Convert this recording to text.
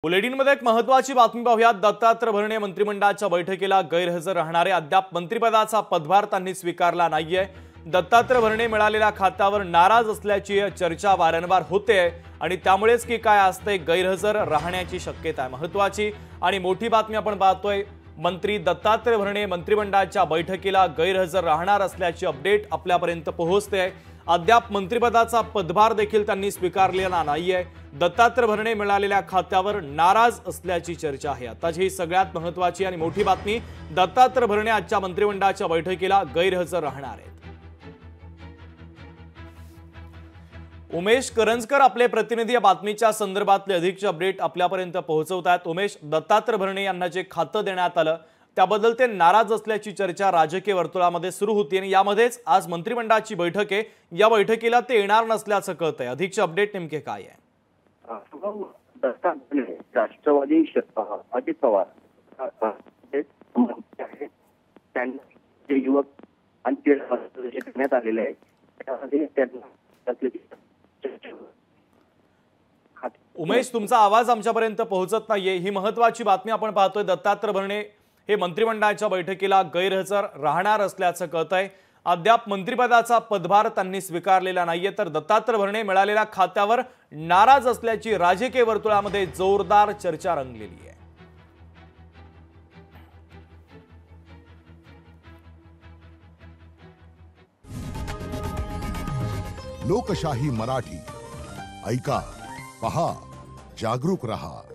बुलेटिनमध्ये एक महत्त्वाची बातमी पाहूया। दत्तात्रय भरणे मंत्रिमंडळाच्या बैठकीला गैरहजर राहणारे अद्याप मंत्रिपदाचा पदभार त्यांनी स्वीकारला नाहीये। दत्तात्रय भरणे मिळालेल्या खात्यावर नाराज असल्याची चर्चा वारंवार होते आणि त्यामुळेच की काय असते गैरहजर राहण्याची शक्यता आहे। महत्त्वाची आणि मोठी बातमी आपण पाहतोय। मंत्री दत्तात्रय भरणे मंत्रिमंडळाच्या बैठकीला गैरहजर राहणार असल्याची अपडेट आपल्यापर्यंत पोहोचते। अद्याप मंत्रिपदाचा पदभार देखील त्यांनी स्वीकारलेला नाहीये। दत्तात्रय भरणे मिळालेल्या खात्यावर नाराज असल्याची चर्चा आहे। आताची ही सगळ्यात महत्त्वाची आणि मोठी बातमी, दत्तात्रय भरणे आजच्या मंत्रिमंडळाच्या बैठकीला गैरहजर राहणार आहेत। उमेश करंजकर आपले प्रतिनिधी या बातमीच्या संदर्भातले अधिकचे अपडेट आपल्यापर्यंत पोहोचवतात। उमेश, दत्तात्रय भरणे यांना जे खातं देण्यात आलं त्याबद्दल ते नाराज असल्याची चर्चा राजकीय वर्तुळामध्ये सुरू होती आणि यामध्येच आज मंत्रिमंडळाची बैठक आहे। या बैठकीला ते येणार नसल्याचं कळतंय। अधिकचे अपडेट नेमके काय आहे? दत्तात्रय राष्ट्रवादी अजित पवार त्यांना युवक आणि करण्यात आलेले आहे। उमेश, तुमचा आवाज आमच्यापर्यंत पोहोचत नाहीये। ही महत्त्वाची बातमी आपण पाहतोय। दत्तात्रय भरणे हे मंत्रिमंडळाच्या बैठकीला गैरहजर राहणार असल्याचं कळतंय। अद्याप मंत्रिपदाचा पदभार त्यांनी स्वीकारलेला नाहीये, तर दत्तात्रय भरणे मिळालेल्या खात्यावर नाराज असल्याची राजकीय वर्तुळामध्ये जोरदार चर्चा रंगलेली आहे। लोकशाही मराठी ऐका, पहा, जागरूक रहा।